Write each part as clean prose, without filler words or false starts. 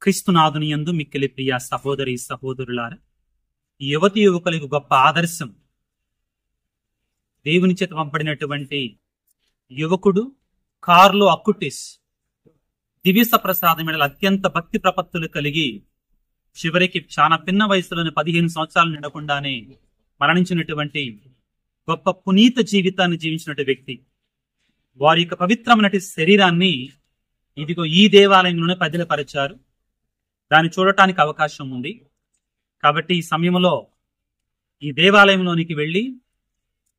క్రీస్తునాథుని యందు మిక్కిలి ప్రియ సహోదరి సహోదరులారా, యువతి యువకులకు గొప్ప ఆదర్శం దేవుని చేత పంపడినటువంటి యువకుడు కార్లో అక్కుటిస్ దివ్య ప్రసాదం మీద అత్యంత భక్తి ప్రపత్తులు కలిగి చివరికి చాలా పిన్న వయసులోని 15 సంవత్సరాలు నిండకుండానే మరణించినటువంటి గొప్ప పునీత జీవితాన్ని జీవించినటువంటి వ్యక్తి. వారి యొక్క పవిత్రమైనటువంటి శరీరాన్ని ఇదిగో ఈ దేవాలయంలోనే పదిలపరిచారు. దాన్ని చూడటానికి అవకాశం ఉంది. కాబట్టి ఈ సమయంలో ఈ దేవాలయంలోనికి వెళ్ళి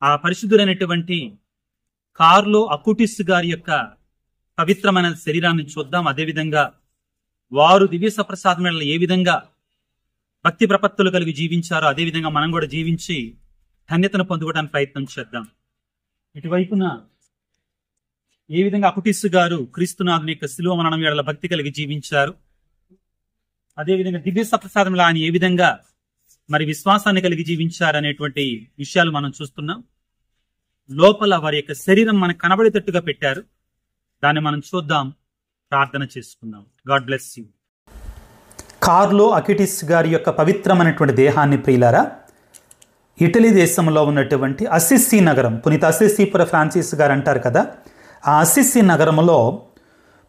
ఆ పరిశుద్ధులైనటువంటి కార్లో అకుటిస్ గారి యొక్క పవిత్రమైన శరీరాన్ని చూద్దాం. అదేవిధంగా వారు దివ్య సప్రసాదం మీద ఏ విధంగా భక్తి ప్రపత్తులు కలిగి జీవించారో అదేవిధంగా మనం కూడా జీవించి ధన్యతను పొందుకోవడానికి ప్రయత్నం చేద్దాం. ఇటువైపున ఏ విధంగా అకుటిస్ గారు క్రీస్తునాథుని యొక్క శిలువ మరణం వేళ భక్తి కలిగి జీవించారు, అదేవిధంగా దివ్య సప్రసాదంలో ఆయన ఏ విధంగా మరి విశ్వాసాన్ని కలిగి జీవించారు అనేటువంటి విషయాలు మనం చూస్తున్నాం. లోపల వారి యొక్క శరీరం మనకు కనబడేటట్టుగా పెట్టారు. దాన్ని మనం చూద్దాం, ప్రార్థన చేసుకుందాం. God bless you. కార్లో అకిటిస్ గారి యొక్క పవిత్రమైనటువంటి దేహాన్ని ప్రియులారా, ఇటలీ దేశంలో ఉన్నటువంటి అసిస్సీ నగరం, పునీత అసిస్సీపుర ఫ్రాన్సిస్ గారు అంటారు కదా, ఆ అసిస్సీ నగరంలో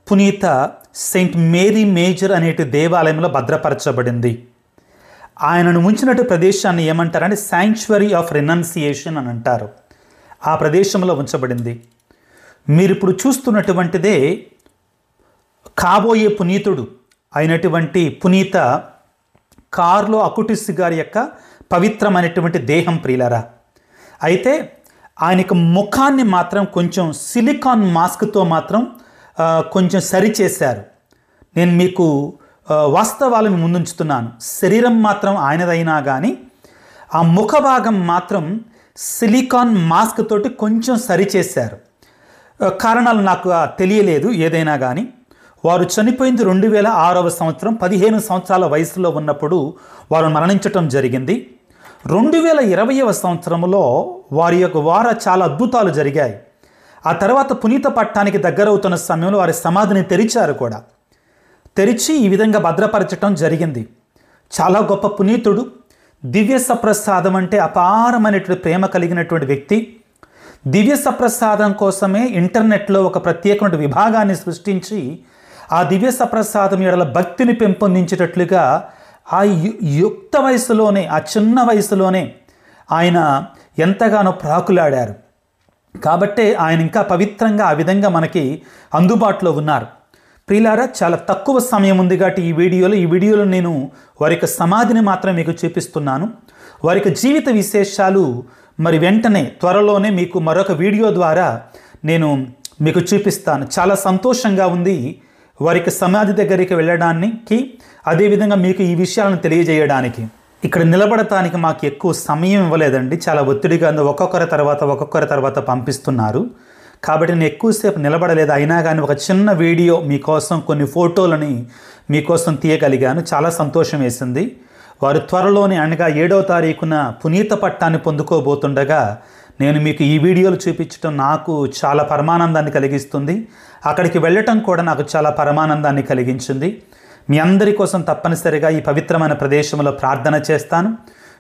పునీత సెయింట్ మేరీ మేజర్ అనేటి దేవాలయంలో భద్రపరచబడింది. ఆయనను ఉంచినట్టు ప్రదేశాన్ని ఏమంటారంటే శాంక్చురీ ఆఫ్ రెనౌన్సియేషన్ అని అంటారు. ఆ ప్రదేశంలో ఉంచబడింది. మీరు ఇప్పుడు చూస్తున్నటువంటిదే కాబోయే పునీతుడు అయినటువంటి పునీత కార్లో అకుటిస్ గారి యొక్క పవిత్రమైనటువంటి దేహం ప్రియులారా. అయితే ఆయనకు ముఖాన్ని మాత్రం కొంచెం సిలికాన్ మాస్క్తో మాత్రం కొంచెం సరిచేశారు. నేను మీకు వాస్తవాలను ముందుంచుతున్నాను. శరీరం మాత్రం ఆయనదైనా కానీ ఆ ముఖ భాగం మాత్రం సిలికాన్ మాస్క్ తోటి కొంచెం సరిచేశారు. కారణాలు నాకు తెలియలేదు. ఏదైనా కానీ వారు చనిపోయింది 2006వ సంవత్సరం, 15 సంవత్సరాల వయసులో ఉన్నప్పుడు వారు మరణించటం జరిగింది. 2020వ సంవత్సరంలో వారి చాలా అద్భుతాలు జరిగాయి. ఆ తర్వాత పునీత పట్టానికి దగ్గరవుతున్న సమయంలో వారి సమాధిని తెరిచారు కూడా. తెరిచి ఈ విధంగా భద్రపరచటం జరిగింది. చాలా గొప్ప పునీతుడు, దివ్య సప్రసాదం అంటే అపారమైనటువంటి ప్రేమ కలిగినటువంటి వ్యక్తి. దివ్య సప్రసాదం కోసమే ఇంటర్నెట్లో ఒక ప్రత్యేకమైన విభాగాన్ని సృష్టించి ఆ దివ్య సప్రసాదం ఎడల భక్తిని పెంపొందించేటట్లుగా ఆ యుక్త వయసులోనే, ఆ చిన్న వయసులోనే ఆయన ఎంతగానో ప్రాకులాడారు. కాబట్టే ఆయన ఇంకా పవిత్రంగా ఆ విధంగా మనకి అందుబాటులో ఉన్నారు. ప్రియులారా, చాలా తక్కువ సమయం ఉంది కాబట్టి ఈ వీడియోలో నేను వారి యొక్క సమాధిని మాత్రం మీకు చూపిస్తున్నాను. వారి యొక్క జీవిత విశేషాలు మరి వెంటనే త్వరలోనే మీకు మరొక వీడియో ద్వారా నేను మీకు చూపిస్తాను. చాలా సంతోషంగా ఉంది వారికి సమాధి దగ్గరికి వెళ్ళడానికి, అదేవిధంగా మీకు ఈ విషయాలను తెలియజేయడానికి. ఇక్కడ నిలబడటానికి మాకు ఎక్కువ సమయం ఇవ్వలేదండి. చాలా ఒత్తిడిగా ఒక్కొక్కరి తర్వాత పంపిస్తున్నారు. కాబట్టి నేను ఎక్కువసేపు నిలబడలేదు. అయినా కానీ ఒక చిన్న వీడియో మీకోసం, కొన్ని ఫోటోలని మీకోసం తీయగలిగాను. చాలా సంతోషం వేసింది. వారు త్వరలోనే అనగా 7వ తారీఖున పునీత పట్టాన్ని పొందుకోబోతుండగా నేను మీకు ఈ వీడియోలు చూపించడం నాకు చాలా పరమానందాన్ని కలిగిస్తుంది. అక్కడికి వెళ్ళటం కూడా నాకు చాలా పరమానందాన్ని కలిగించింది. మీ అందరి కోసం తప్పనిసరిగా ఈ పవిత్రమైన ప్రదేశంలో ప్రార్థన చేస్తాను.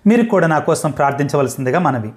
మీరు కూడా నా కోసం ప్రార్థించవలసిందిగా మనవి.